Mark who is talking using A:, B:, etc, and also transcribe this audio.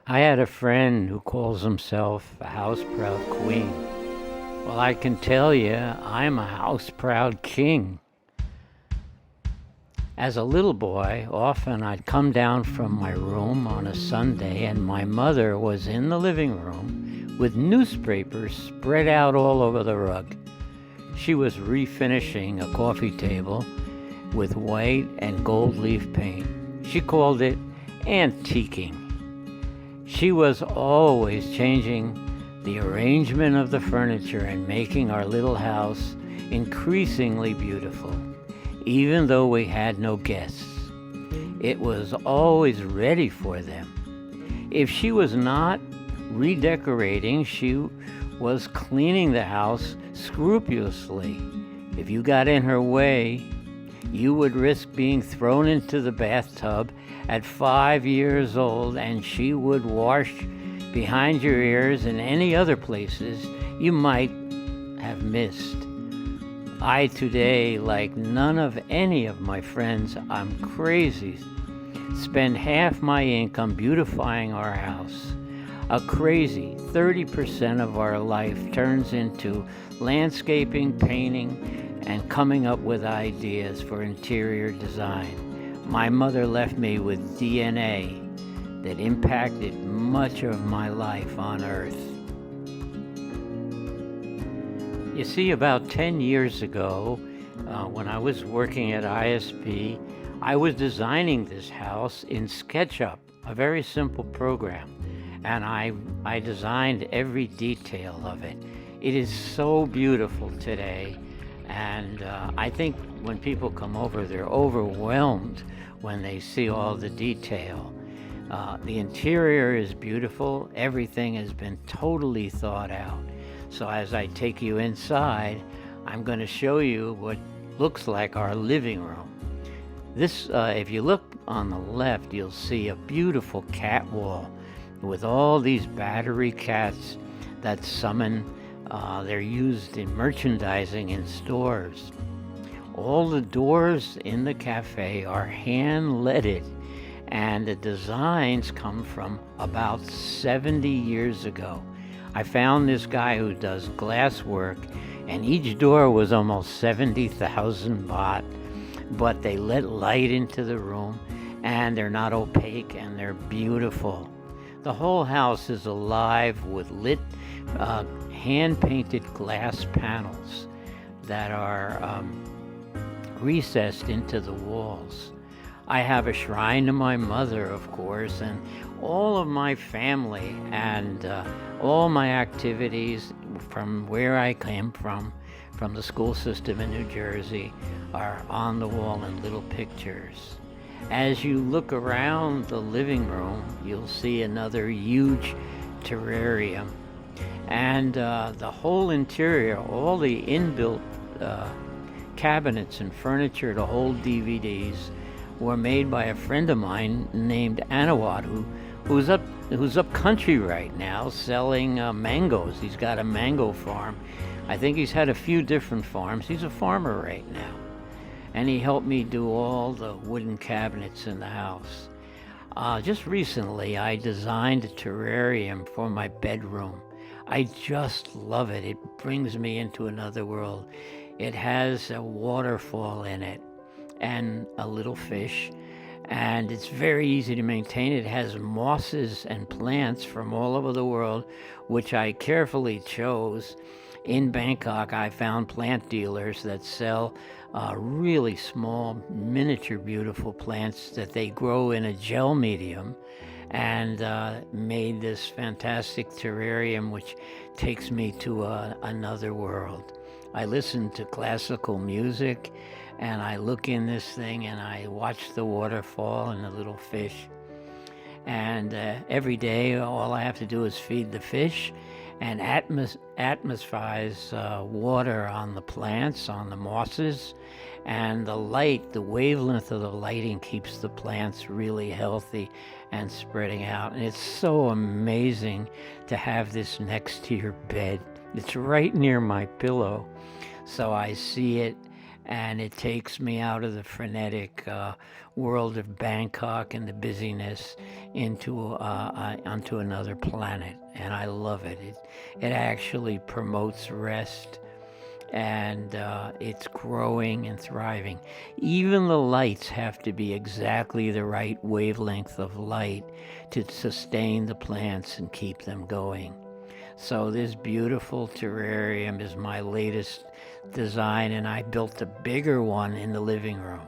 A: I had a friend who calls himself a house proud queen. Well, I can tell you, I'm a house proud king. As a little boy, often I'd come down from my room on a Sunday and my mother was in the living room with newspapers spread out all over the rug. She was refinishing a coffee table with white and gold leaf paint. She called it antiquing. She was always changing the arrangement of the furniture and making our little house increasingly beautiful, even though we had no guests. It was always ready for them. If she was not redecorating, she was cleaning the house scrupulously. If you got in her way, you would risk being thrown into the bathtub at 5 years old, and she would wash behind your ears and any other places you might have missed. I today, like none of any of my friends, I'm crazy, spend half my income beautifying our house. A crazy 30% of our life turns into landscaping, painting, and coming up with ideas for interior design. My mother left me with DNA that impacted much of my life on Earth. You see, about 10 years ago, when I was working at ISP, I was designing this house in SketchUp, a very simple program, and I designed every detail of it. It is so beautiful today, and I think when people come over, they're overwhelmed when they see all the detail. The interior is beautiful. Everything has been totally thought out. So as I take you inside, I'm going to show you what looks like our living room. This, if you look on the left, you'll see a beautiful cat wall with all these battery cats that summon. They're used in merchandising in stores. All the doors in the cafe are hand-leaded, and the designs come from about 70 years ago. I found this guy who does glass work, and each door was almost 70,000 baht, but they let light into the room, and they're not opaque, and they're beautiful. The whole house is alive with lit, hand-painted glass panels that are recessed into the walls. I have a shrine to my mother, of course, and all of my family and all my activities from where I came from the school system in New Jersey, are on the wall in little pictures. As you look around the living room, you'll see another huge terrarium. And the whole interior, all the inbuilt cabinets and furniture to hold DVDs were made by a friend of mine named Anawad, who's up country right now selling mangoes. He's got a mango farm. I think he's had a few different farms. He's a farmer right now. And he helped me do all the wooden cabinets in the house. Just recently, I designed a terrarium for my bedroom. I just love it. It brings me into another world. It has a waterfall in it and a little fish, and it's very easy to maintain. It has mosses and plants from all over the world, which I carefully chose. In Bangkok, I found plant dealers that sell really small, miniature, beautiful plants that they grow in a gel medium, and made this fantastic terrarium which takes me to another world. I listen to classical music, and I look in this thing and I watch the waterfall and the little fish. And every day, all I have to do is feed the fish and atmospherize water on the plants, on the mosses, and the light, the wavelength of the lighting keeps the plants really healthy and spreading out. And it's so amazing to have this next to your bed. It's right near my pillow, so I see it and it takes me out of the frenetic world of Bangkok and the busyness into onto another planet, and I love it. It actually promotes rest, and it's growing and thriving. Even the lights have to be exactly the right wavelength of light to sustain the plants and keep them going. So this beautiful terrarium is my latest design, and I built a bigger one in the living room.